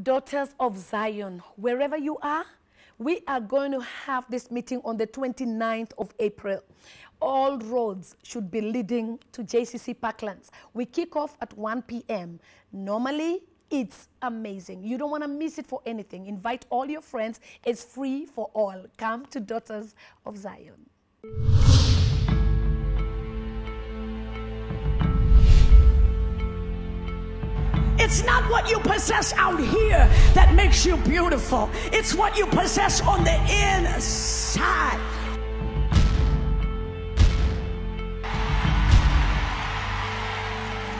Daughters of Zion, wherever you are, we are going to have this meeting on the 29th of April. All roads should be leading to JCC Parklands. We kick off at 1 p.m. Normally, it's amazing. You don't want to miss it for anything. Invite all your friends. It's free for all. Come to Daughters of Zion. It's not what you possess out here that makes you beautiful. It's what you possess on the inside.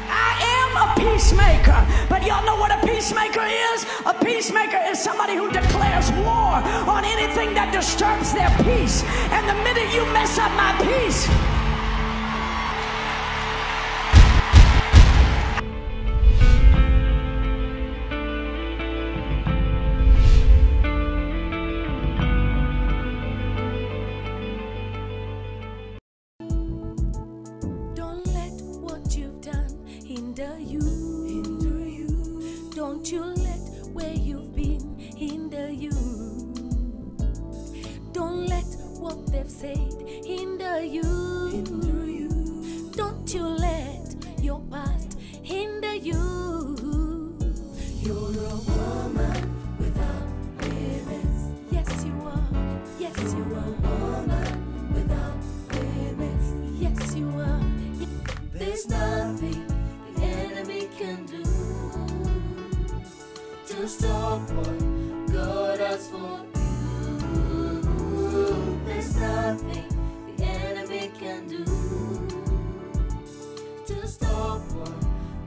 I am a peacemaker, but y'all know what a peacemaker is? A peacemaker is somebody who declares war on anything that disturbs their peace. And the minute you mess up my peace, Don't you let where you've been hinder you. Don't let what they've said hinder you. Don't you let your past hinder you. You're a woman without limits. Yes, you are. Yes, you are. A woman without limits. Yes, you are. There's nothing the enemy can do to stop what God has for you. There's nothing the enemy can do to stop what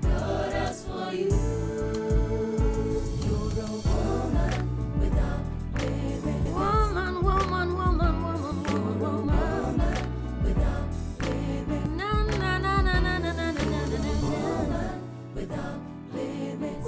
God has for you. You're a woman without limits. Woman, woman, woman, woman, woman, woman without limits. Na na na na na na na na na na. Woman without limits.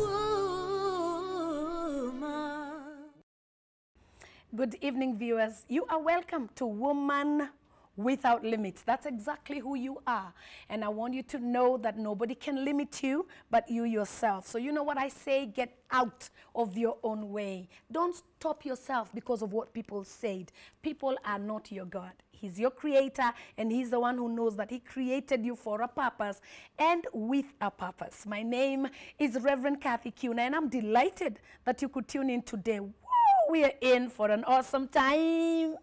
Good evening, viewers. You are welcome to Woman Without Limits. That's exactly who you are. And I want you to know that nobody can limit you but you yourself. So you know what I say? Get out of your own way. Don't stop yourself because of what people said. People are not your God. He's your creator, and he's the one who knows that he created you for a purpose and with a purpose. My name is Reverend Kathy Kiuna, and I'm delighted that you could tune in today. We are in for an awesome time. Amen.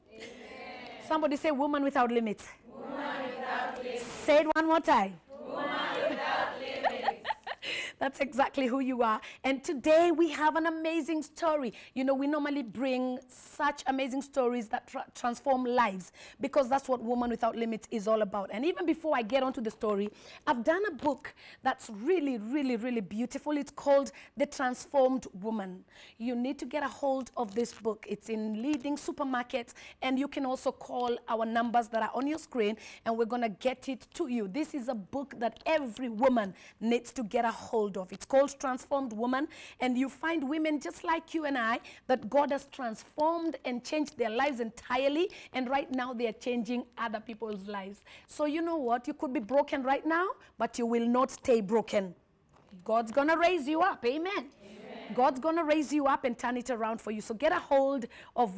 Somebody say, Woman Without Limits. Woman without limits. Say it one more time. Woman without limits. That's exactly who you are. And today we have an amazing story. You know, we normally bring such amazing stories that transform lives, because that's what Woman Without Limits is all about. And even before I get onto the story, I've done a book that's really, really, really beautiful. It's called The Transformed Woman. You need to get a hold of this book. It's in leading supermarkets, and you can also call our numbers that are on your screen, and we're going to get it to you. This is a book that every woman needs to get a hold of. It's called Transformed Woman, and you find women just like you and I that God has transformed and changed their lives entirely, and right now they are changing other people's lives. So you know what? You could be broken right now, but you will not stay broken. God's gonna raise you up. Amen. God's going to raise you up and turn it around for you. So get a hold of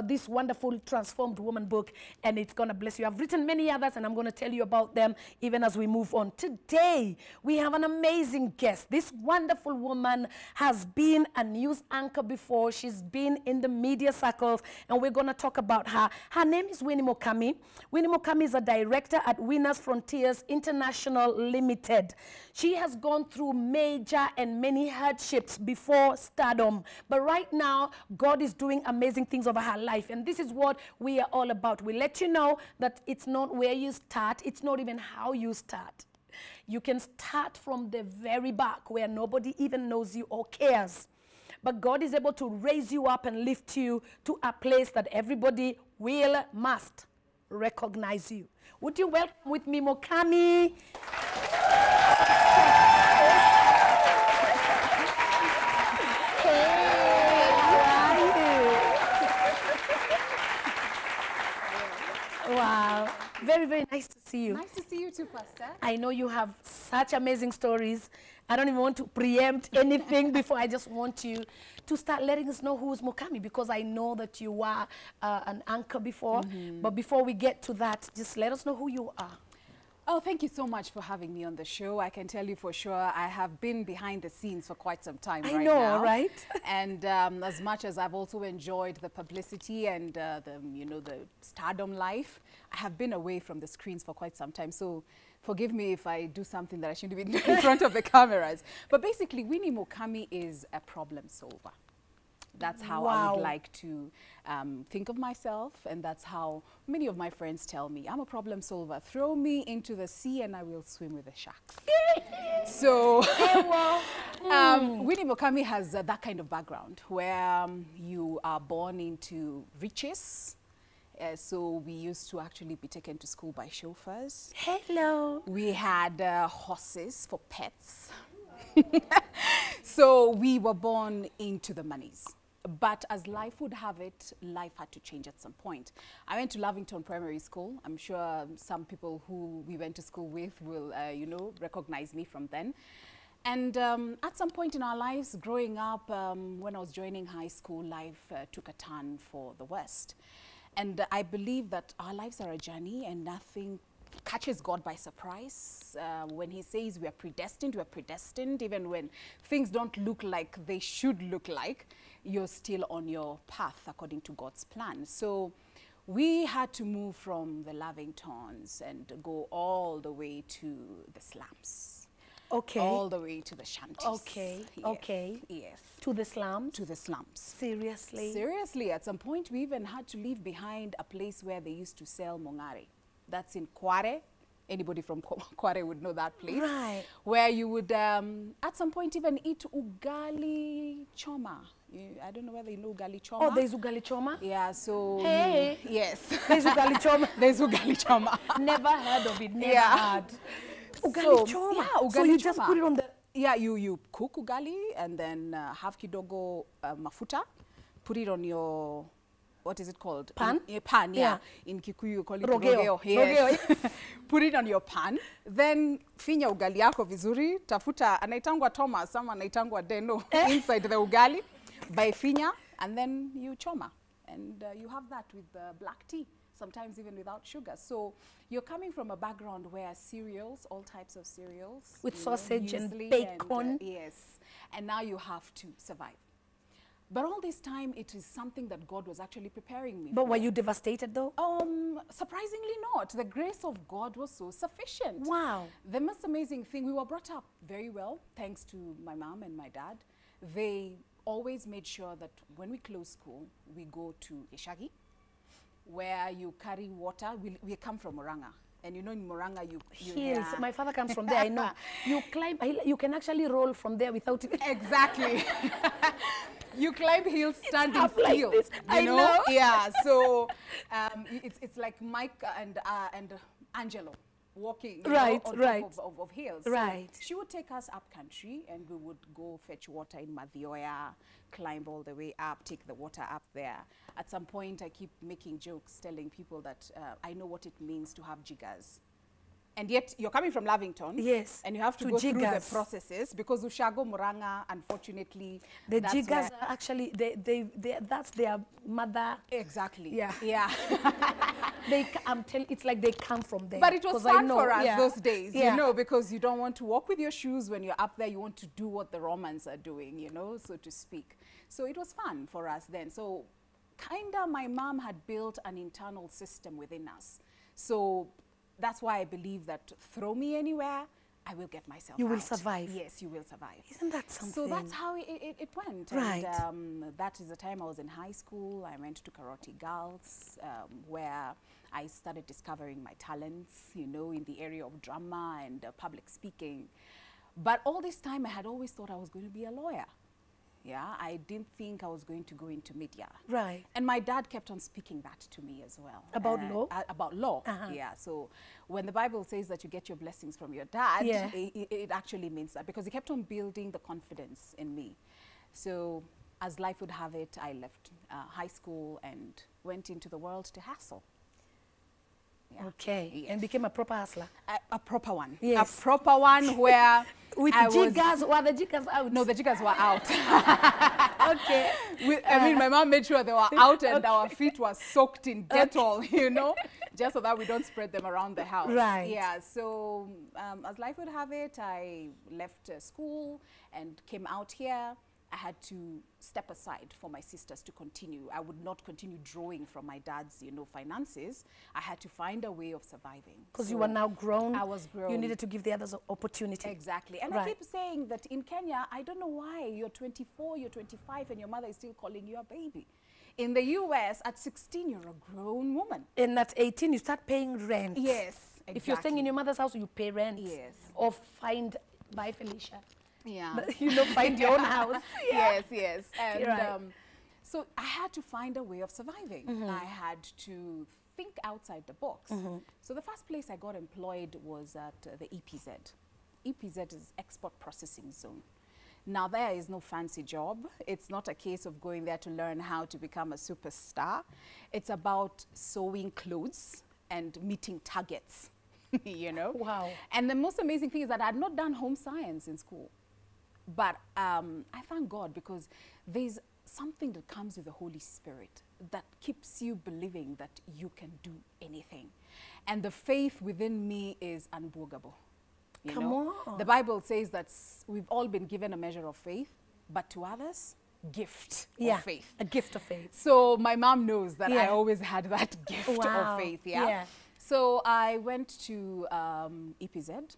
this wonderful Transformed Woman book, and it's going to bless you. I've written many others, and I'm going to tell you about them even as we move on. Today, we have an amazing guest. This wonderful woman has been a news anchor before. She's been in the media circles, and we're going to talk about her. Her name is Winnie Mukami. Winnie Mukami is a director at Winners Frontiers International Limited. She has gone through major and many hardships before stardom, but right now God is doing amazing things over her life, and this is what we are all about. We let you know that it's not where you start, it's not even how you start. You can start from the very back where nobody even knows you or cares, but God is able to raise you up and lift you to a place that everybody must recognize you. Would you welcome with me Mukami? Wow. Very, very nice to see you. Nice to see see you too, Pastor. I know you have such amazing stories. I don't even want to preempt anything before. I just want you to start letting us know who's Mukami, because I know that you were an anchor before. But before we get to that, just let us know who you are. Oh, thank you so much for having me on the show. I can tell you for sure I have been behind the scenes for quite some time right now. I know, right? And as much as I've also enjoyed the publicity and the stardom life, I have been away from the screens for quite some time. So forgive me if I do something that I shouldn't be doing in front of the cameras. But basically, Winnie Mukami is a problem solver. That's how I would like to think of myself, and that's how many of my friends tell me. I'm a problem solver. Throw me into the sea and I will swim with the sharks. So Winnie Mukami has that kind of background where you are born into riches. So we used to actually be taken to school by chauffeurs. Hello. We had horses for pets. So we were born into the monies. But as life would have it, life had to change at some point. I went to Lavington Primary School. I'm sure some people who we went to school with will, recognize me from then. And at some point in our lives, growing up, when I was joining high school, life took a turn for the worst. And I believe that our lives are a journey, and nothing catches God by surprise. When he says we are predestined, even when things don't look like they should look like, you're still on your path according to God's plan. So we had to move from the Lavingtons and go all the way to the slums. Okay. All the way to the shanties. Okay. Yes. Okay. Yes. To the slums? To the slums. Seriously? Seriously. At some point, we even had to leave behind a place where they used to sell mongare. That's in Kware. Anybody from Kware would know that place. Right. Where you would, at some point, even eat ugali choma. I don't know whether you know ugali choma. Oh, there's ugali choma? Yeah, so... Hey. Yes. There's ugali choma. There's ugali choma. Never heard of it. Never heard. Ugali choma. Yeah, ugali so you choma. just put it on the... Yeah, you cook ugali and then have kidogo mafuta. Put it on your... What is it called? Pan? Pan, yeah. In Kikuyu, you call it rogeo. Yes. Put it on your pan. Then finya ugali yako vizuri. Tafuta, anaitangwa Thomas, some anaitangwa Deno inside the ugali. By finya, and then you choma. And you have that with black tea, sometimes even without sugar. So you're coming from a background where cereals, all types of cereals. With sausage and bacon. Yes. And now you have to survive. But all this time, it is something that God was actually preparing me for. But were you devastated though? Surprisingly not. The grace of God was so sufficient. Wow. The most amazing thing, we were brought up very well, thanks to my mom and my dad. They always made sure that when we close school, we go to Ishagi, where you carry water. We come from Moranga. And you know in Moranga, you hills. My father comes from there, I know. You climb, you can actually roll from there without... Exactly. You climb hills standing still. Like this. I know. Yeah, so it's like Mike and Angelo walking right, on right. top of hills. Right. So she would take us up country and we would go fetch water in Madhioya, climb all the way up, take the water up there. At some point, I keep making jokes, telling people that I know what it means to have jiggers. And yet, you're coming from Lavington. Yes. And you have to go through the processes because Ushago Muranga, unfortunately, the jiggers are actually, that's their mother. Exactly. Yeah. Yeah. It's like they come from there. But it was fun for us those days, yeah. you know, because you don't want to walk with your shoes when you're up there. You want to do what the Romans are doing, you know, so to speak. So it was fun for us then. So kind of my mom had built an internal system within us. So that's why I believe that throw me anywhere, I will get myself You out. will survive. Yes, you will survive. Isn't that something? So that's how it went. Right. And that is the time I was in high school. I went to Karate Girls, where I started discovering my talents, you know, in the area of drama and public speaking. But all this time, I had always thought I was going to be a lawyer. Yeah, I didn't think I was going to go into media. Right. And my dad kept on speaking that to me as well. About law? About law, yeah. So when the Bible says that you get your blessings from your dad, yeah. it actually means that because he kept on building the confidence in me. So as life would have it, I left high school and went into the world to hustle. Yeah. Okay. Yes. And became a proper hustler. A proper one. Yes. A proper one where With I jiggers, were the jiggers out? No, the jiggers were out. Okay. I mean, my mom made sure they were out and our feet were soaked in Dettol, you know, just so that we don't spread them around the house. Right. Yeah, so as life would have it, I left school and came out here. I had to step aside for my sisters to continue. I would not continue drawing from my dad's, you know, finances. I had to find a way of surviving. Because So you were now grown. I was grown. You needed to give the others an opportunity. Exactly. And Right. I keep saying that in Kenya, I don't know why you're 24, you're 25, and your mother is still calling you a baby. In the US, at 16, you're a grown woman. And at 18, you start paying rent. Yes, If you're staying in your mother's house, you pay rent. Yes. Or find, bye Felicia. Yeah. But, you know, find your own house. Yes, yes. And Right. so I had to find a way of surviving. I had to think outside the box. So the first place I got employed was at the EPZ. EPZ is Export Processing Zone. Now there is no fancy job. It's not a case of going there to learn how to become a superstar. It's about sewing clothes and meeting targets, you know? Wow. And the most amazing thing is that I had not done home science in school. But I thank God because there's something that comes with the Holy Spirit that keeps you believing that you can do anything. And the faith within me is unbogable. You Come know? on. The Bible says that we've all been given a measure of faith, but to others, gift of faith. A gift of faith. So my mom knows that I Yeah. always had that gift Wow. of faith. Yeah. Yeah. So I went to EPZ.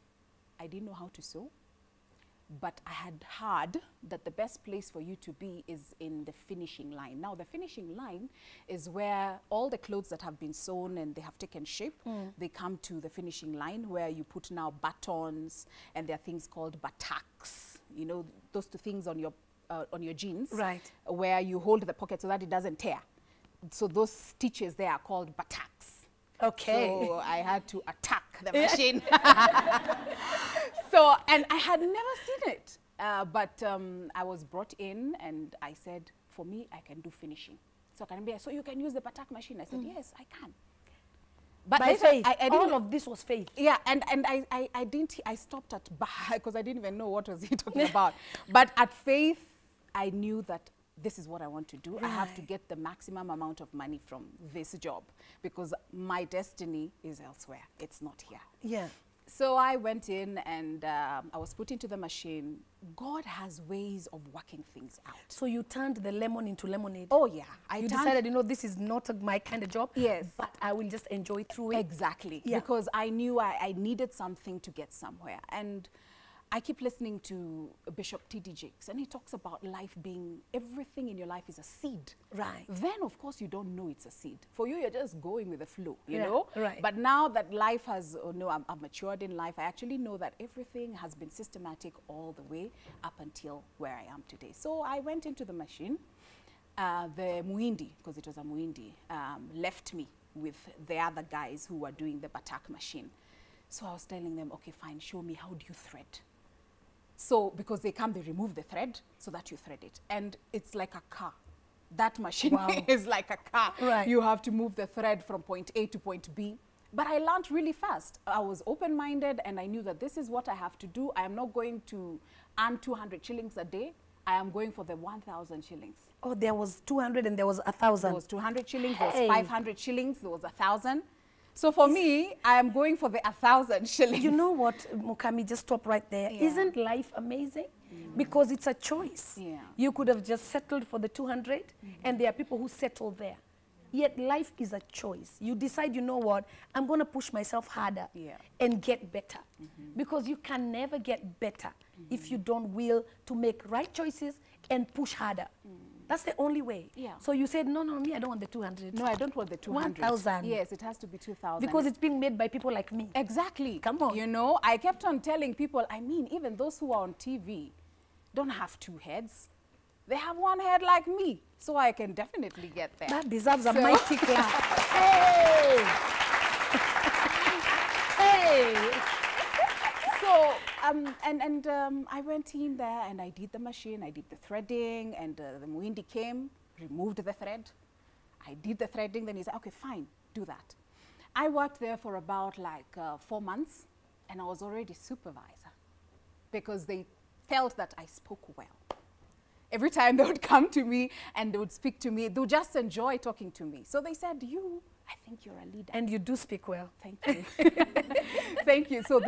I didn't know how to sew. But I had heard that the best place for you to be is in the finishing line. Now, the finishing line is where all the clothes that have been sewn and they have taken shape, they come to the finishing line where you put now buttons, and there are things called buttocks. You know, those two things on your jeans, Right. where you hold the pocket so that it doesn't tear. So those stitches there are called buttocks. Okay. So I had to attack the machine. So, and I had never seen it. But I was brought in and I said, for me, I can do finishing. So so you can use the batak machine. I said, yes, I can. But By later, faith. I didn't, All of this was faith. yeah, and I stopped at because I didn't even know what was he talking about. But at faith, I knew that this is what I want to do. I have to get the maximum amount of money from this job because my destiny is elsewhere. It's not here. Yeah. So I went in and I was put into the machine. God has ways of working things out. So you turned the lemon into lemonade. Oh, yeah. You decided, you know, this is not my kind of job. Yes. But I will just enjoy through it. Exactly. Yeah. Because I knew I needed something to get somewhere. And I keep listening to Bishop T.D. Jakes, and he talks about life being, everything in your life is a seed. Right. Then, of course, you don't know it's a seed. For you, you're just going with the flow, you Yeah, know? right. But now that life has, I've matured in life, I actually know that everything has been systematic all the way up until where I am today. So I went into the machine. The Muindi, because it was a Muindi, left me with the other guys who were doing the batak machine. So I was telling them, okay, fine, show me, how do you thread? So, because they come, they remove the thread so that you thread it. And it's like a car. That machine is like a car. Right. You have to move the thread from point A to point B. But I learned really fast. I was open-minded and I knew that this is what I have to do. I am not going to earn 200 shillings a day. I am going for the 1,000 shillings. Oh, there was 200 and there was 1,000. There was 200 shillings, there Hey. was 500 shillings, there was 1,000. So for me, I am going for the 1,000 shillings. You know what, Mukami, just stop right there. Yeah. Isn't life amazing? Because it's a choice. Yeah. You could have just settled for the 200, and there are people who settle there. Yet life is a choice. You decide, you know what, I'm going to push myself harder and get better. Because you can never get better if you don't will to make right choices and push harder. That's the only way. Yeah. So you said, no, me, I don't want the 200. No, I don't want the 200. 1,000. Yes, it has to be 2,000. Because it's being made by people like me. Exactly. Come on. You know, I kept on telling people, I mean, even those who are on TV don't have two heads. They have one head like me. So I can definitely get there. That deserves a mighty clap. Hey! Hey! So, I went in there and I did the machine, I did the threading, and the Muindi came, removed the thread. I did the threading, then he said, okay, fine, do that. I worked there for about like 4 months, and I was already supervisor because they felt that I spoke well. Every time they would come to me and they would speak to me, they would just enjoy talking to me. So they said, I think you're a leader. And you do speak well. Thank you. Thank you. So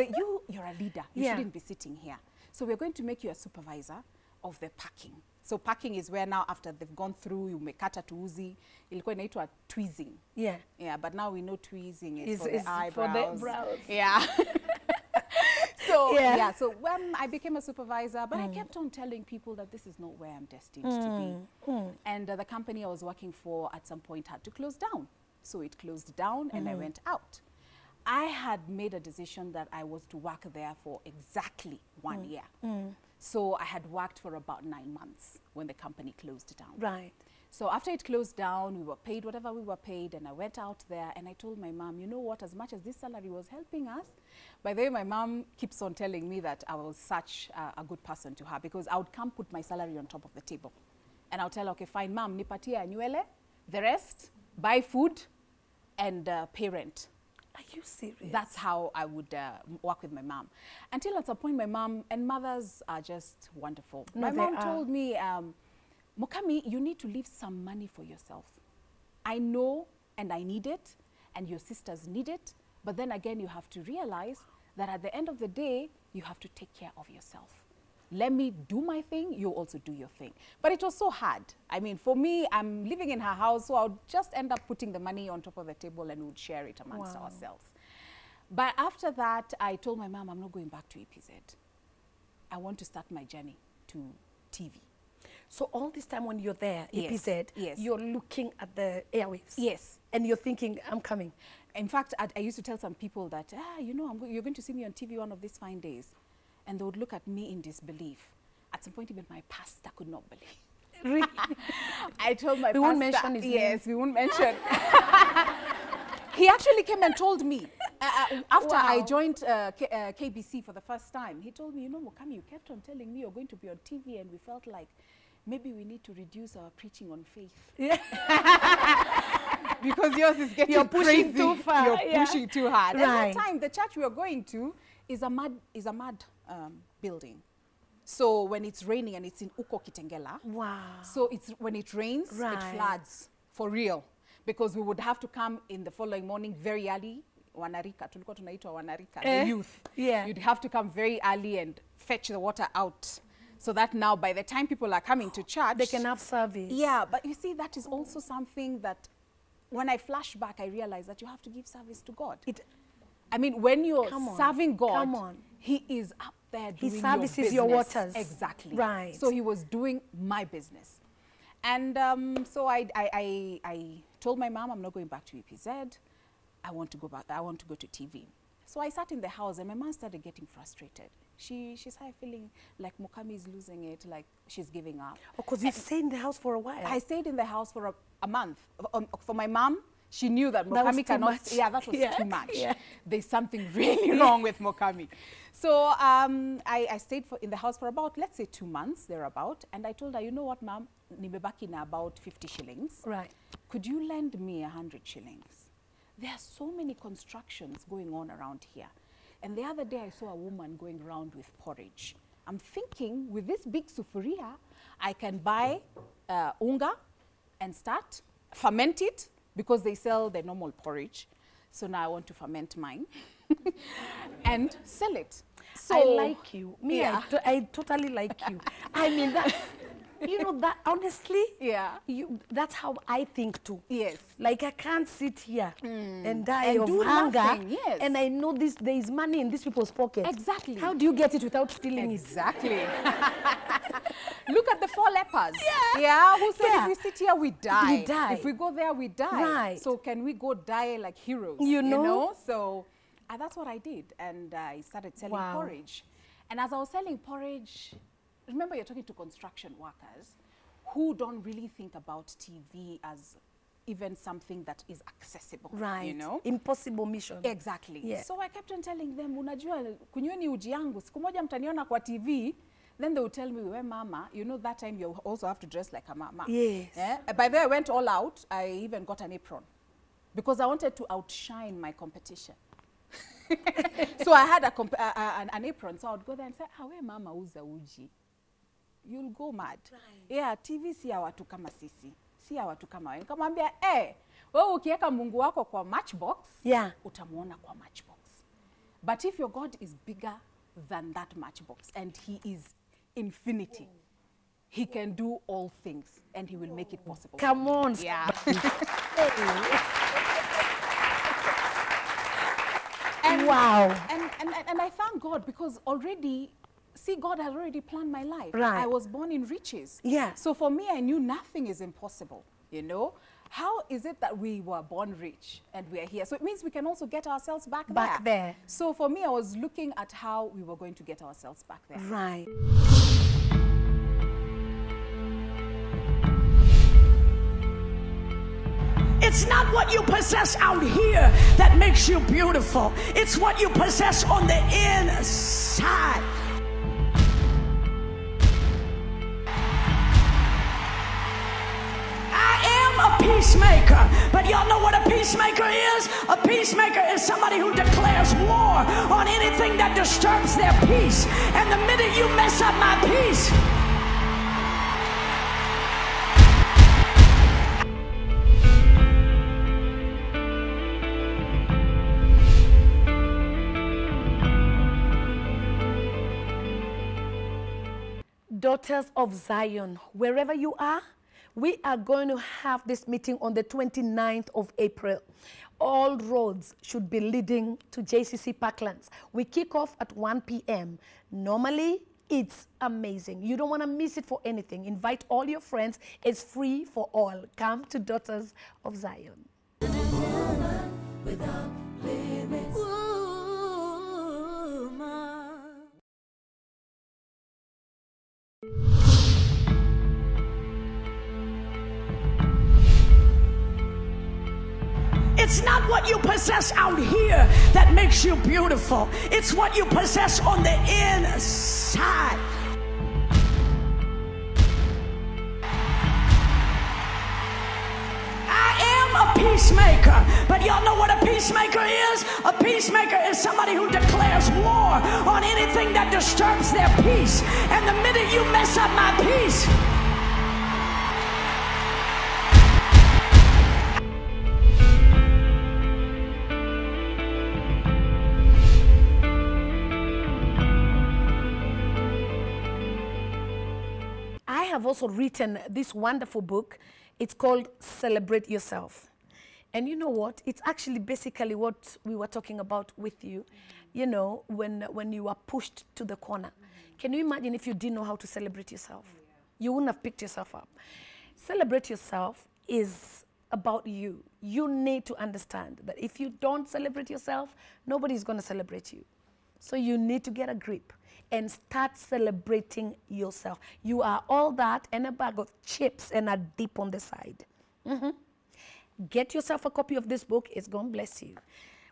you're a leader. You shouldn't be sitting here. So we're going to make you a supervisor of the packing. So packing is where now after they've gone through, you umekata tuuzi, ilikuwa inaitwa tweezing. Yeah. Yeah, but now we know tweezing is for the eyebrows. For the brows. Yeah. So yeah, so when I became a supervisor, but I kept on telling people that this is not where I'm destined to be. And the company I was working for at some point had to close down. So it closed down and I went out. I had made a decision that I was to work there for exactly 1 year. So I had worked for about 9 months when the company closed down. Right. So after it closed down, we were paid whatever we were paid, and I went out there and I told my mom, you know what, as much as this salary was helping us, by the way, my mom keeps on telling me that I was such a good person to her, because I would come put my salary on top of the table. And I'll tell her, okay, fine, mom, nipatie anywele, the rest, buy food, and pay rent. Are you serious? That's how I would work with my mom. Until at some point, my mom, and mothers are just wonderful. No, my mom told me, Mukami, you need to leave some money for yourself. I know and I need it, and your sisters need it, but then again, you have to realize that at the end of the day, you have to take care of yourself. Let me do my thing, you also do your thing. But it was so hard. I mean, for me, I'm living in her house, so I would just end up putting the money on top of the table and we would share it amongst ourselves. But after that, I told my mom, I'm not going back to EPZ. I want to start my journey to TV. So all this time when you're there, Yes, EPZ, yes. you're looking at the airwaves. Yes. And you're thinking, I'm coming. In fact, I used to tell some people that, you know, you're going to see me on TV one of these fine days. And they would look at me in disbelief. At some point, even my pastor could not believe. Really? I told my pastor. We won't mention his name. Yes, we won't mention. He actually came and told me, after I joined KBC for the first time, he told me, you know, Mukami, you kept on telling me you're going to be on TV, and we felt like maybe we need to reduce our preaching on faith. Yeah. Because yours is getting You're pushing crazy. too far. You're pushing too hard. Right. At that time, the church we were going to is a mud building. So when it's raining, and it's in Uko Kitengela. Wow. So when it rains, it floods for real. Because we would have to come in the following morning very early. Wanarika, tulikuwa tunaitwa Wanarika, the youth. Yeah. You'd have to come very early and fetch the water out. So that now by the time people are coming to church, they can have service. Yeah, but you see, that is also something that when I flash back, I realize that you have to give service to God. I mean, when you're serving God, He is up there doing He services your business. your waters. Exactly. Right. So He was doing my business. And so I told my mom, I'm not going back to EPZ. I want to go back. I want to go to TV. So I sat in the house, and my mom started getting frustrated. She started feeling like Mukami is losing it, like she's giving up. Oh, because you stayed in the house for a while. I stayed in the house for a month. For my mom, she knew that Mukami cannot. Yeah, that was too much. Yeah. There's something really wrong with Mukami. So I stayed in the house for about, let's say, 2 months, thereabout. And I told her, you know what, mom, nimebaki na about 50 shillings. Right. Could you lend me 100 shillings? There are so many constructions going on around here. And the other day I saw a woman going around with porridge. I'm thinking, with this big sufuria, I can buy unga and start, ferment it, because they sell the normal porridge. So now I want to ferment mine and sell it. So I like you. Me, yeah. I totally like you. I mean, that, you know, that honestly, that's how I think too. Yes. Like, I can't sit here and die of hunger. Yes. And I know there is money in these people's pockets. Exactly. How do you get it without stealing it? Look at the 4 lepers. Yeah. Who said if we sit here, we die. We die. If we go there, we die. Right. So can we go die like heroes? You know? So that's what I did. And I started selling porridge. And as I was selling porridge, remember, you're talking to construction workers who don't really think about TV as even something that is accessible. Right. You know? Impossible mission. Exactly. Yeah. So I kept on telling them, unajua, kunyweni uji yangu, siku moja mtaniona kwa TV. Then they would tell me, well, mama, you know, that time you also have to dress like a mama. Yes. By the way, I went all out. I even got an apron. because I wanted to outshine my competition. So I had an apron, so I would go there and say, "Hawe mama uza uji." You'll go mad. Right. Yeah, TV si ya watu kama sisi. Si ya watu kama wewe. Nikamwambia, wewe ukiweka Mungu wako kwa matchbox, utamuona kwa matchbox. But if your God is bigger than that matchbox and he is infinity, he can do all things and he will make it possible. Come on. Yeah. Wow. And I thank God because already, see, God has already planned my life. Right. I was born in riches. Yeah. So for me, I knew nothing is impossible, you know. How is it that we were born rich and we are here? So it means we can also get ourselves back there. So for me, I was looking at how we were going to get ourselves back there. Right. It's not what you possess out here that makes you beautiful. It's what you possess on the inside. I am a peacemaker, but y'all know what a peacemaker is? A peacemaker is somebody who declares war on anything that disturbs their peace. And the minute you mess up my peace, Daughters of Zion, wherever you are, we are going to have this meeting on the 29th of April. All roads should be leading to JCC Parklands. We kick off at 1 p.m. Normally, it's amazing. You don't want to miss it for anything. Invite all your friends. It's free for all. Come to Daughters of Zion. Without limits. it's not what you possess out here that makes you beautiful. It's what you possess on the inside. I am a peacemaker, but y'all know what a peacemaker is? A peacemaker is somebody who declares war on anything that disturbs their peace. And the minute you mess up my peace, I have also written this wonderful book. It's called Celebrate Yourself. And you know what? It's actually basically what we were talking about with you. You know, when you are pushed to the corner. Can you imagine if you didn't know how to celebrate yourself? You wouldn't have picked yourself up. Celebrate yourself is about you. You need to understand that if you don't celebrate yourself, nobody's going to celebrate you. So you need to get a grip and start celebrating yourself. You are all that and a bag of chips and a dip on the side. Get yourself a copy of this book. It's going to bless you.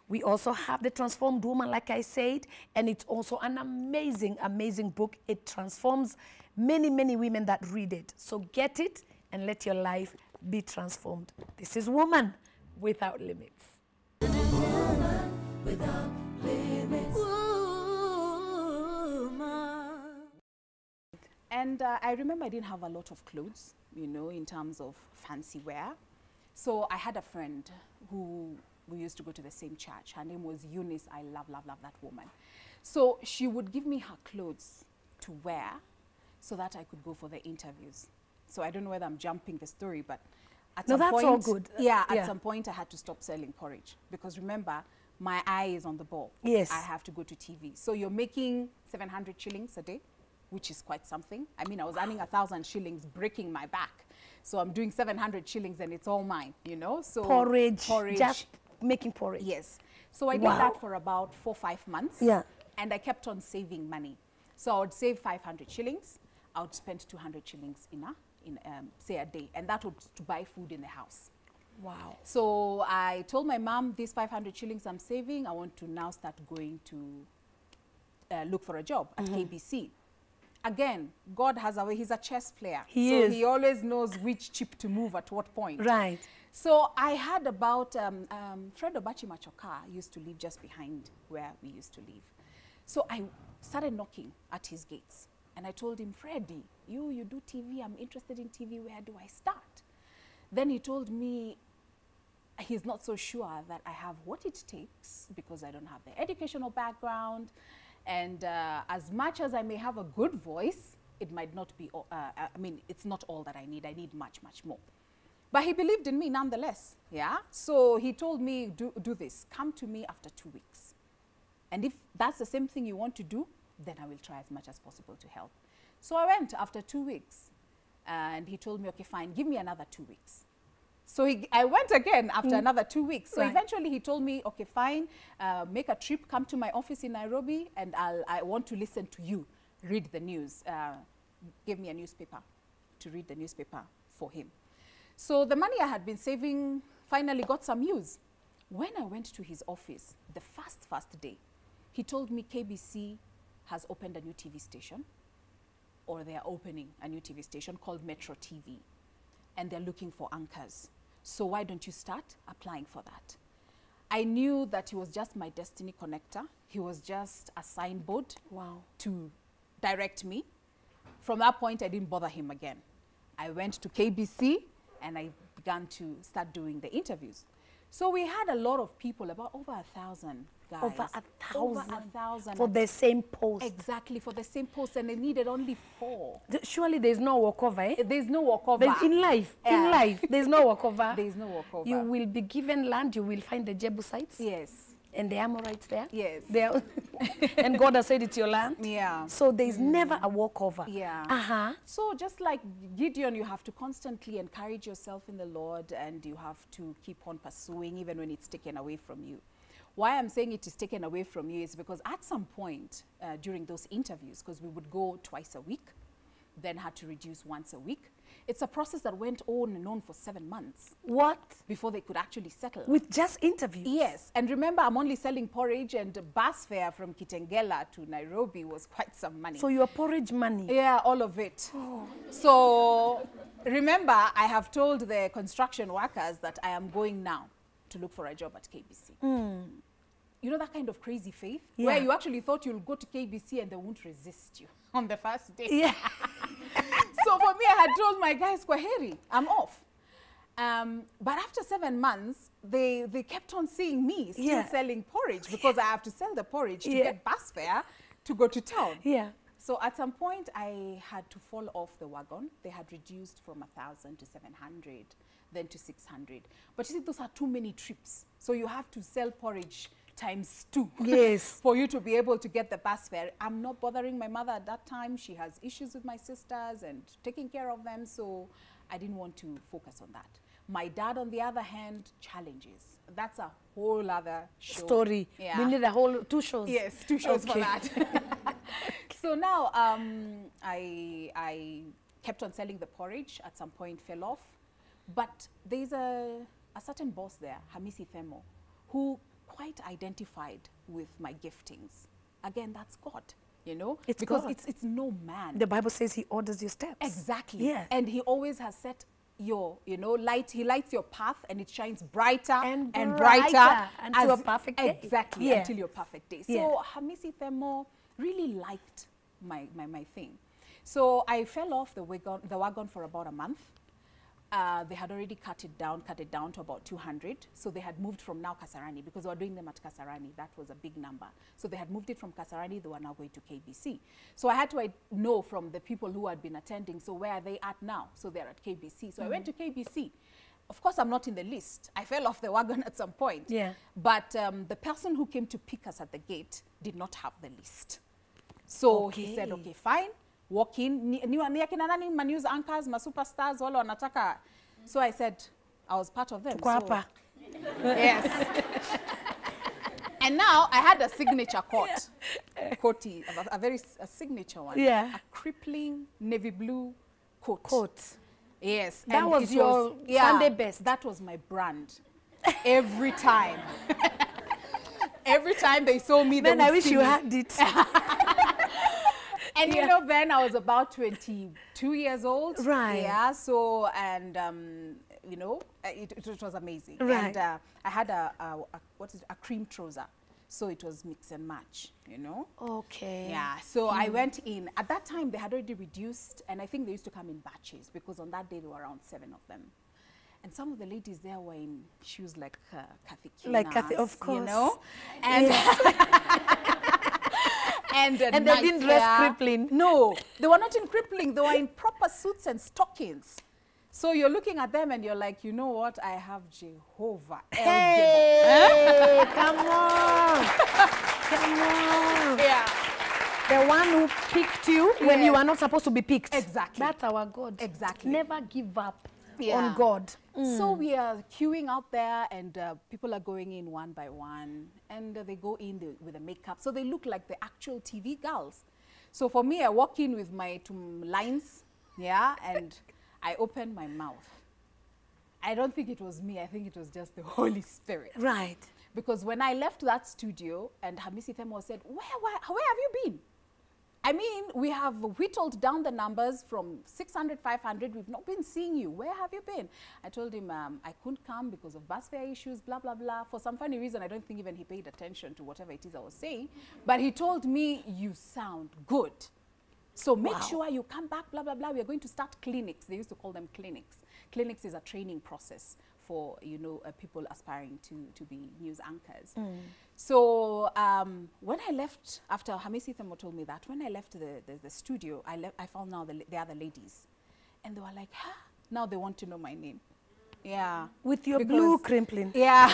We also have The Transformed Woman, like I said, and it's also an amazing, amazing book. It transforms many, many women that read it. So get it and let your life be transformed. This is Woman Without Limits. Without limits. And I remember I didn't have a lot of clothes, you know, in terms of fancy wear. So I had a friend who we used to go to the same church. Her name was Eunice. I love that woman. So she would give me her clothes to wear so that I could go for the interviews. So I don't know whether I'm jumping the story, but at some point, all good. Yeah, at some point I had to stop selling porridge because remember, my eye is on the ball. Yes. I have to go to TV. So you're making 700 shillings a day, which is quite something. I mean, I was earning 1,000 shillings, breaking my back. So I'm doing 700 shillings and it's all mine, you know? So Porridge. Just making porridge. Yes. So I did that for about 4 or 5 months. Yeah. And I kept on saving money. So I would save 500 shillings. I would spend 200 shillings say a day. And that would to buy food in the house. Wow. So I told my mom, these 500 shillings I'm saving, I want to now start going to look for a job at KBC. Again, God has a way. He's a chess player. He is. He always knows which chip to move at what point. Right. So I had about, Fred Obachi Machoka used to live just behind where we used to live. So I started knocking at his gates. And I told him, Freddie, you do TV, I'm interested in TV, where do I start? Then he told me he's not so sure that I have what it takes because I don't have the educational background. And as much as I may have a good voice, it might not be, it's not all that I need. I need much, much more. But he believed in me nonetheless, yeah? So he told me, do this. Come to me after 2 weeks. And if that's the same thing you want to do, then I will try as much as possible to help. So I went after 2 weeks. And he told me, okay, fine, give me another 2 weeks. So I went again after another 2 weeks. So eventually he told me, okay, fine, make a trip, come to my office in Nairobi, and I want to listen to you, read the news. Give me a newspaper to read the newspaper for him. So the money I had been saving finally got some use. When I went to his office, the first day, he told me KBC has opened a new TV station, or they are opening a new TV station called Metro TV, and they're looking for anchors. So why don't you start applying for that? I knew that he was just my destiny connector. He was just a signboard to direct me. From that point, I didn't bother him again. I went to KBC and I began to start doing the interviews. So we had a lot of people, about over 1,000 guys. Over 1,000? Over 1,000. For the same post? Exactly, for the same post, and they needed only 4. Surely there's no walkover, eh? There's no walkover. In life, there's no walkover. There's no walkover. You will be given land, you will find the Jebusites. Yes. And the Amorites there. Yes. And God has said it's your land. Yeah. So there's never a walkover. Yeah. So just like Gideon, you have to constantly encourage yourself in the Lord, and you have to keep on pursuing even when it's taken away from you. Why I'm saying it is taken away from you is because at some point during those interviews, because we would go twice a week, then had to reduce once a week. It's a process that went on and on for 7 months. What? Before they could actually settle. With just interviews? Yes. And remember, I'm only selling porridge, and the bus fare from Kitengela to Nairobi was quite some money. So your porridge money? Yeah, all of it. Oh. So remember, I have told the construction workers that I am going now to look for a job at KBC. You know that kind of crazy faith? Yeah. Where you actually thought you'll go to KBC and they won't resist you on the first day. Yeah. So for me, I had told my guys, Kwaheri, I'm off. But after 7 months, they kept on seeing me still selling porridge, because I have to sell the porridge to get bus fare to go to town. Yeah. So at some point, I had to fall off the wagon. They had reduced from 1,000 to 700, then to 600. But you see, those are too many trips. So you have to sell porridge times 2 for you to be able to get the bus fare. I'm not bothering my mother at that time. She has issues with my sisters and taking care of them, so I didn't want to focus on that. My dad, on the other hand, challenges. That's a whole other show. Story. Yeah. We need a whole 2 shows. Yes, 2 shows for that. So now I kept on selling the porridge. At some point fell off. But there's a certain boss there, Hamisi Themo, who quite identified with my giftings. Again, that's God, you know? It's because God. It's no man. The Bible says he orders your steps. Exactly. Yeah. And he always has set your, light. He lights your path, and it shines brighter and brighter until a perfect day. Exactly, until your perfect day. So Hamisi Themo really liked my thing. So I fell off the wagon for about a month. They had already cut it down to about 200. So they had moved from now Kasarani, because they were doing them at Kasarani. That was a big number. So they had moved it from Kasarani. They were now going to KBC. So I had to know from the people who had been attending, so where are they at now? So they're at KBC. So I went to KBC. Of course, I'm not in the list. I fell off the wagon at some point. Yeah. But the person who came to pick us at the gate did not have the list. So he said, okay, fine. Walk in, ni akina nani ma news anchors, ma superstars, wale wanataka. So I said, I was part of them. So, yes. And now I had a signature coat. Coatie, a signature one. Yeah. A crippling navy blue coat. Yes. That was your Sunday best. That was my brand. Every time. Every time they saw me, then I wish you had it. And you know, then I was about 22 years old. Right. Yeah. So, and you know, it was amazing. Right. And I had a cream trouser. So it was mix and match, you know. Okay. Yeah. So I went in. At that time, they had already reduced, and I think they used to come in batches because on that day there were around 7 of them. And some of the ladies there were in shoes like Kathy Kiuna, Like Kathy, of course. you know. And and they didn't dress crippling. No, they were not in crippling. They were in proper suits and stockings. So you're looking at them and you're like, you know what? I have Jehovah. Hey, come on. Come on. Yeah. The one who picked you when you are not supposed to be picked. Exactly. That's our God. Exactly. Never give up Yeah. on God. So we are queuing out there, and people are going in one by one, and they go in with the makeup. So they look like the actual TV girls. So for me, I walk in with my lines, yeah, and I opened my mouth. I don't think it was me. I think it was just the Holy Spirit. Right. Because when I left that studio, and Hamisi Themo said, where have you been? I mean, we have whittled down the numbers from 600, 500. We've not been seeing you. Where have you been? I told him I couldn't come because of bus fare issues, blah, blah, blah. For some funny reason, I don't think even he paid attention to whatever it is I was saying. But he told me, you sound good. So make sure you come back, blah, blah, blah. We are going to start clinics. They used to call them clinics. Clinics is a training process for, you know, people aspiring to be news anchors. So when I left, after Hamisi Themo told me that, when I left the studio, I found now the other ladies. And they were like, huh? Now they want to know my name. Yeah. With your blue crimpling. Yeah.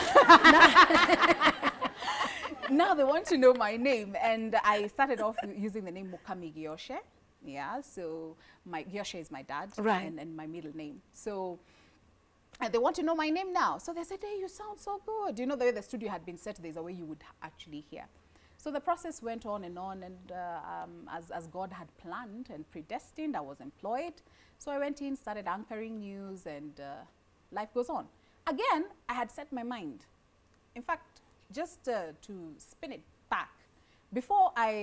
Now they want to know my name. And I started off using the name Mukami Gyoshe. Yeah, so Gyoshe is my dad. Right. And my middle name. So and they want to know my name now. So they said, hey, you sound so good. You know, the way the studio had been set, there's a way you would actually hear. So the process went on, and as God had planned and predestined, I was employed. So I went in, started anchoring news, and life goes on. Again, I had set my mind. In fact, just to spin it back,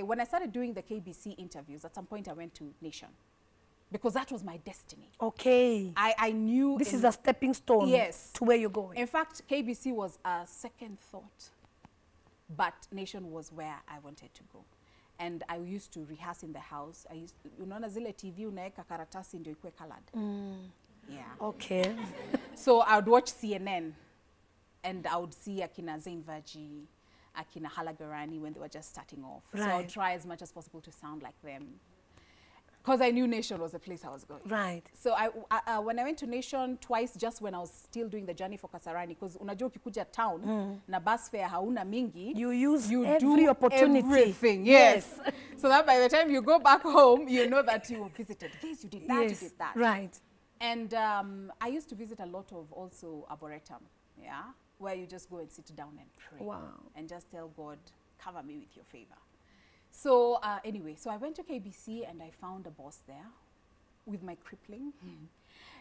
when I started doing the KBC interviews, at some point I went to Nation. Because that was my destiny. Okay. I knew... This is a stepping stone to where you're going. In fact, KBC was a second thought. But Nation was where I wanted to go. And I used to rehearse in the house. I used to, unaona zile TV unaeka karatasi ndio ikue colored. Yeah. Okay. So I would watch CNN. And I would see Akina Zain Vaji, Akina Halagarani when they were just starting off. Right. So I would try as much as possible to sound like them. Because I knew Nation was the place I was going. Right. So when I went to Nation twice, just when I was still doing the journey for Kasarani, because unajua ukikuja town, na bus fare hauna mingi, you use you every do opportunity. Everything, yes. So that by the time you go back home, you know that you visited this, you did that, you did that. Right. And I used to visit a lot of also Arboretum, yeah, where you just go and sit down and pray. Wow. And just tell God, cover me with your favor. So anyway, so I went to KBC and I found a boss there with my crippling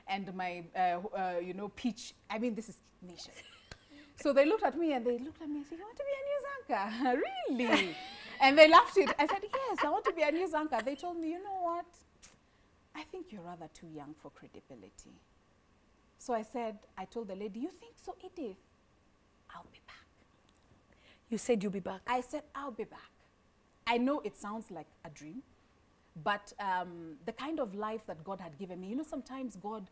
and my, you know, peach. I mean, this is Nation. So they looked at me and said, you want to be a news anchor? Really? And they laughed it. I said, yes, I want to be a news anchor. They told me, you know what? I think you're rather too young for credibility. So I told the lady, you think so, Edith? I'll be back. You said you'll be back. I said, I'll be back. I know it sounds like a dream, but the kind of life that God had given me, you know, sometimes God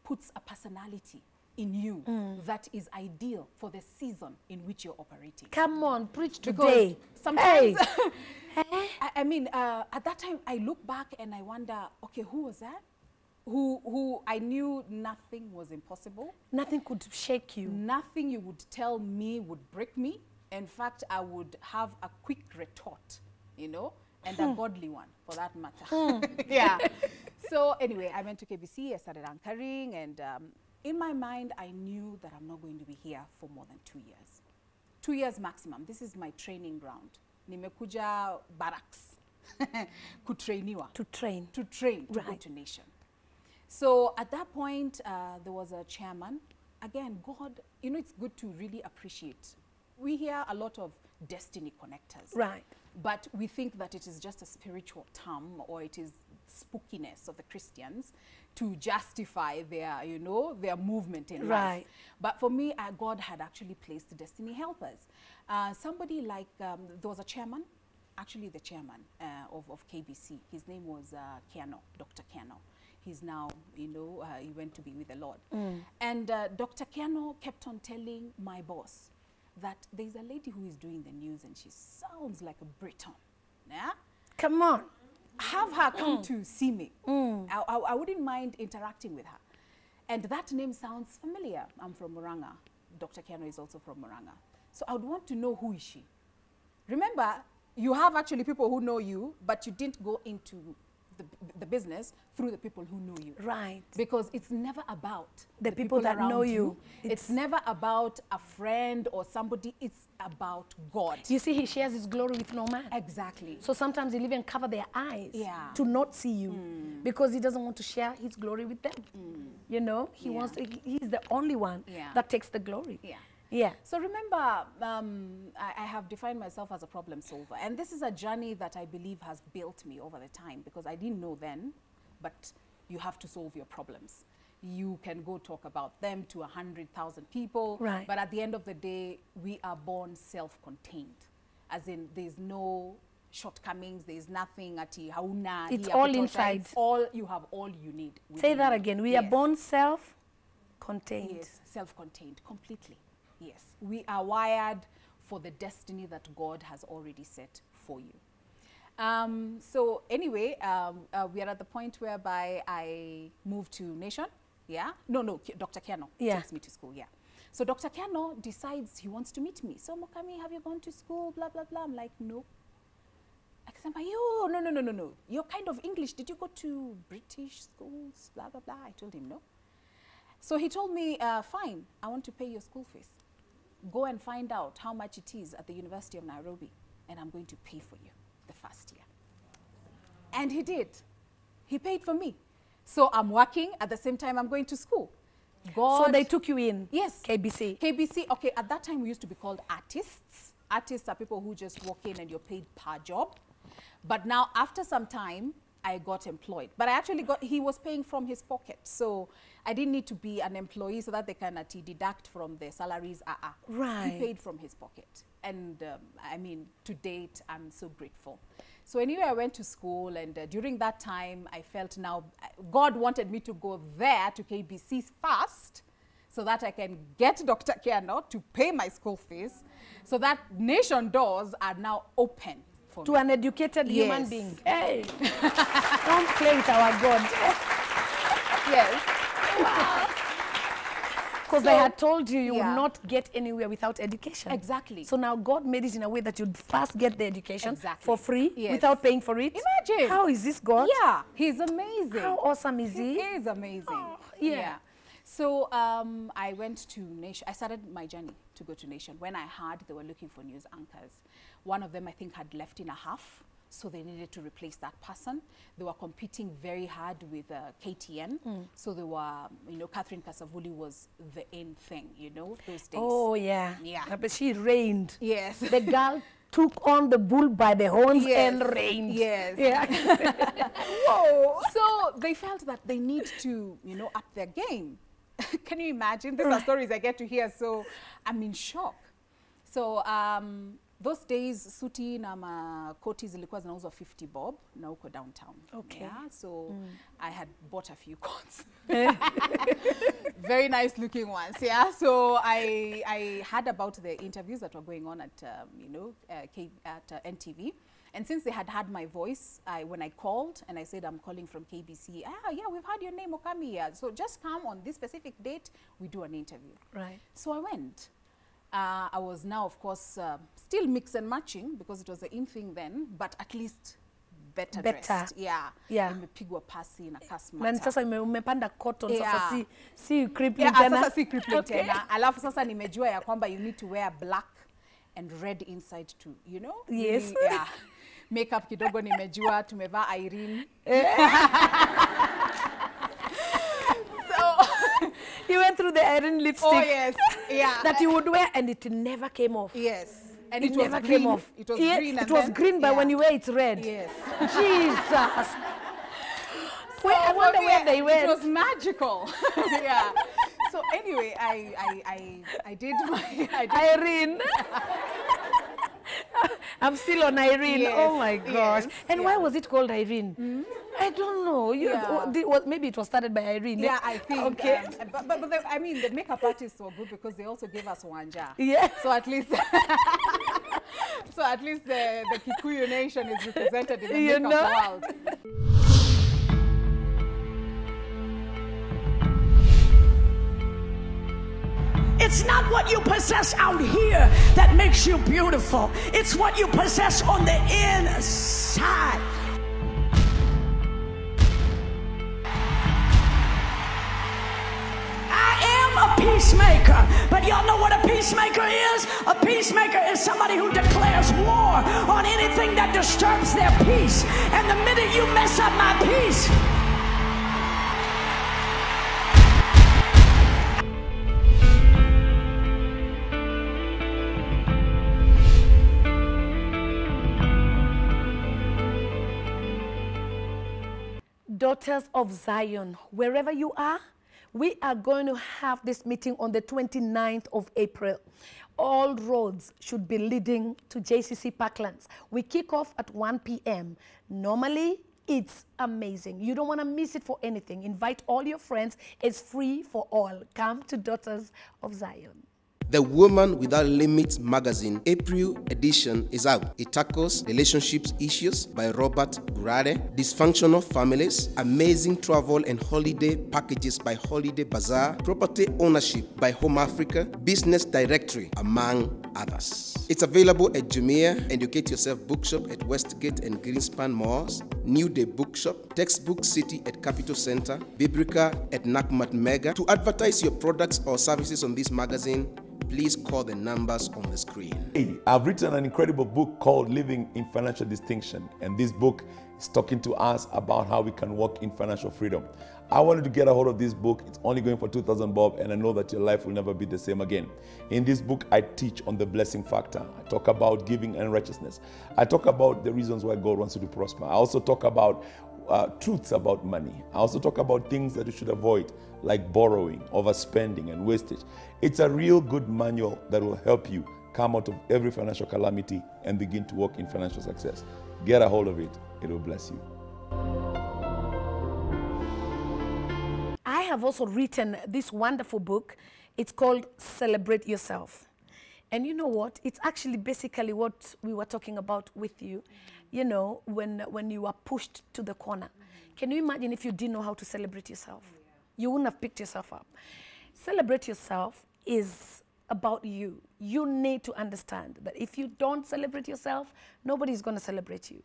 puts a personality in you that is ideal for the season in which you're operating. Come on, preach today. Because sometimes, I mean, at that time, I look back and I wonder, okay, who was that? Who I knew nothing was impossible. Nothing could shake you. Nothing you would tell me would break me. In fact, I would have a quick retort, you know, and a godly one, for that matter. Yeah. So anyway, I went to KBC, I started anchoring, and in my mind, I knew that I'm not going to be here for more than 2 years. 2 years maximum. This is my training ground. Nimekuja barracks. Kutrainiwa. To train. To train, to go to Nation. So at that point, there was a chairman. Again, God, you know, it's good to really appreciate. We hear a lot of destiny connectors. Right. but we think that it is just a spiritual term, or it is spookiness of the Christians to justify their, you know, their movement in life. But for me, God had actually placed destiny helpers. Somebody like, there was a chairman, actually the chairman of KBC. His name was Kiuna, Dr. Kiuna. He's now, you know, he went to be with the Lord. And Dr. Kiuna kept on telling my boss that there's a lady who is doing the news and she sounds like a Briton. Yeah? Come on. Have her come to see me. I wouldn't mind interacting with her. And that name sounds familiar. I'm from Muranga. Dr. Kiuna is also from Muranga. So I would want to know, who is she? Remember, you have actually people who know you, but you didn't go into the business through the people who know you. Right. Because it's never about the people that know you. It's never about a friend or somebody. It's about God. You see, he shares his glory with no man. Exactly. So sometimes he'll even cover their eyes to not see you because he doesn't want to share his glory with them. You know, he wants to, he's the only one that takes the glory. Yeah. So remember, I have defined myself as a problem solver. And this is a journey that I believe has built me over the time, because I didn't know then, but you have to solve your problems. You can go talk about them to 100,000 people. Right. But at the end of the day, we are born self-contained. As in, there's no shortcomings, there's nothing at hauna. It's all inside. It's all, you have all you need. Say that again. We are born self-contained. Yes, self-contained, completely. Yes, we are wired for the destiny that God has already set for you. So anyway, we are at the point whereby I moved to Nation. Yeah. No, Dr. Kiuna takes me to school. Yeah. So Dr. Kiuna decides he wants to meet me. So, Mukami, have you gone to school? Blah, blah, blah. I'm like, no. I said, no. You're kind of English. Did you go to British schools? Blah, blah, blah. I told him no. So he told me, fine, I want to pay your school fees. Go and find out how much it is at the University of Nairobi, and I'm going to pay for you the first year. And he did. He paid for me. So I'm working at the same time I'm going to school. God. So they took you in? Yes. KBC. KBC, okay, at that time we used to be called artists. Artists are people who just walk in and you're paid per job. But now after some time, I got employed. But I actually he was paying from his pocket. So I didn't need to be an employee so that they can deduct from their salaries. Right. He paid from his pocket. And I mean, to date, I'm so grateful. So anyway, I went to school, and during that time, I felt now God wanted me to go there to KBC first so that I can get Dr. Kiuna to pay my school fees, so that Nation doors are now open. To an educated human being. Hey, don't play with our God. Yes. Because they had told you you would not get anywhere without education. Exactly. So now God made it in a way that you'd first get the education for free without paying for it. Imagine. How is this God? Yeah, he's amazing. How awesome is he? He is amazing. Oh, So I went to Nation. I started my journey to go to Nation when I heard they were looking for news anchors. One of them, I think, had left in a half, so they needed to replace that person. They were competing very hard with KTN. So they were, you know, Catherine Kasavuli was the in thing, you know, those days. Oh, yeah. Yeah. But she reigned. Yes. The girl took on the bull by the horns and reigned. Yes. Yeah. Whoa. So they felt that they need to, you know, up their game. Can you imagine? These are stories I get to hear, so I'm in shock. So those days, suti na makoti zilikuwa zinauzwa 50 bob na huko downtown. Okay. Yeah, so I had bought a few coats. Very nice looking ones, yeah. So I heard about the interviews that were going on at, you know, at NTV. And since they had heard my voice, when I called and I said, I'm calling from KBC, yeah, we've heard your name, Mukami here. So just come on this specific date, we do an interview. Right. So I went. I was now, of course, still mix and matching because it was the in thing then, but at least better dressed. Yeah. Nimepigwa pasi na kasmata. Na sasa umepanda cotton, sasa si crippling tena. Yeah, sasa si crippling tena. Alafu sasa nimejua ya kwamba you need to wear black and red inside too, you know? Yes. Really, yeah. Makeup kidogo nimejua, tumevaa Irene. You went through the iron lipstick. Oh, yes. Yeah. That you would wear and it never came off. Yes. And it it was never green. came off. It was Yeah, green. it And was then, green, but when you wear it's red. Yes. Jesus. Wait, I for wonder me, where they went. It was magical. Yeah. So anyway, I did my... Irene. I'm still on Irene. Yes, Oh my gosh. yes, And why was it called Irene? I don't know. Maybe it was started by Irene. Yeah, I think. Okay. I mean, the makeup artists were good because they also gave us wanja. Yeah. So at least, the Kikuyu nation is represented in the makeup world. It's not what you possess out here that makes you beautiful. It's what you possess on the inside. I am a peacemaker, but y'all know what a peacemaker is? A peacemaker is somebody who declares war on anything that disturbs their peace. And the minute you mess up my peace, Daughters of Zion, wherever you are, we are going to have this meeting on the 29th of April. All roads should be leading to JCC Parklands. We kick off at 1 p.m. Normally, it's amazing. You don't want to miss it for anything. Invite all your friends. It's free for all. Come to Daughters of Zion. The Woman Without Limits magazine April edition is out. It tackles relationships issues by Robert Gurade, dysfunctional families, amazing travel and holiday packages by Holiday Bazaar, property ownership by Home Africa, business directory, among others. It's available at Jumia, Educate Yourself Bookshop at Westgate and Greenspan Malls, New Day Bookshop, Textbook City at Capital Center, Biblica at Nakmat Mega. To advertise your products or services on this magazine, please call the numbers on the screen. Hey, I've written an incredible book called Living in Financial Distinction, and this book is talking to us about how we can walk in financial freedom. I wanted to get a hold of this book. It's only going for 2,000 bob, and I know that your life will never be the same again. In this book, I teach on the blessing factor. I talk about giving and righteousness. I talk about the reasons why God wants you to prosper. I also talk about truths about money. I also talk about things that you should avoid, like borrowing, overspending, and wastage. It's a real good manual that will help you come out of every financial calamity and begin to walk in financial success. Get a hold of it. It will bless you. I have also written this wonderful book. It's called Celebrate Yourself. And you know what? It's actually basically what we were talking about with you. You know, when you are pushed to the corner. Can you imagine if you didn't know how to celebrate yourself? You wouldn't have picked yourself up. Celebrate yourself is about you. You need to understand that if you don't celebrate yourself, nobody's going to celebrate you.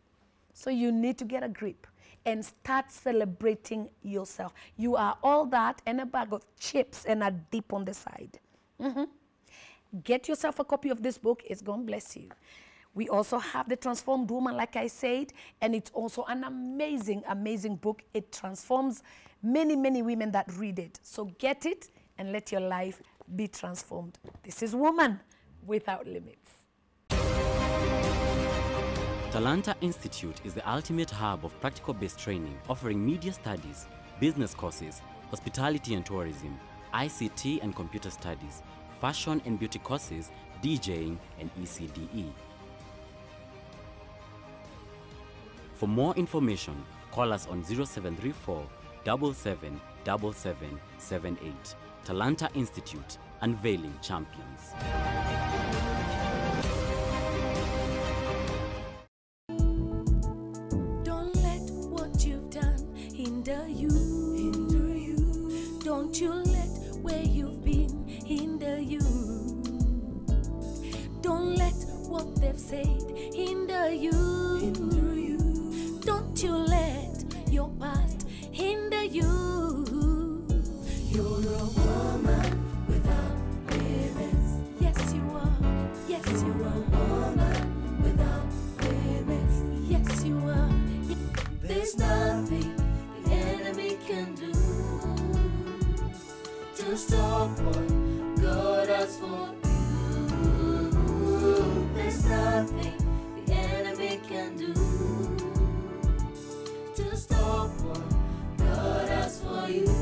So you need to get a grip and start celebrating yourself. You are all that and a bag of chips and a dip on the side. Get yourself a copy of this book. It's going to bless you. We also have The Transformed Woman, like I said, and it's also an amazing, amazing book. It transforms many, many women that read it. So get it and let your life be transformed. This is Woman Without Limits. Talanta Institute is the ultimate hub of practical-based training, offering media studies, business courses, hospitality and tourism, ICT and computer studies, fashion and beauty courses, DJing, and ECDE. For more information, call us on 0734 777778. Talanta Institute, unveiling champions. Don't let what you've done hinder you. Don't you let where you've been hinder you. Don't let what they've said hinder you. Don't you let your past hinder you. You're a woman without limits. Yes, you are. Yes, you are. A woman without limits. Yes, you are. There's nothing the enemy can do to stop what God has for you. There's nothing the enemy can do to stop what God has for you.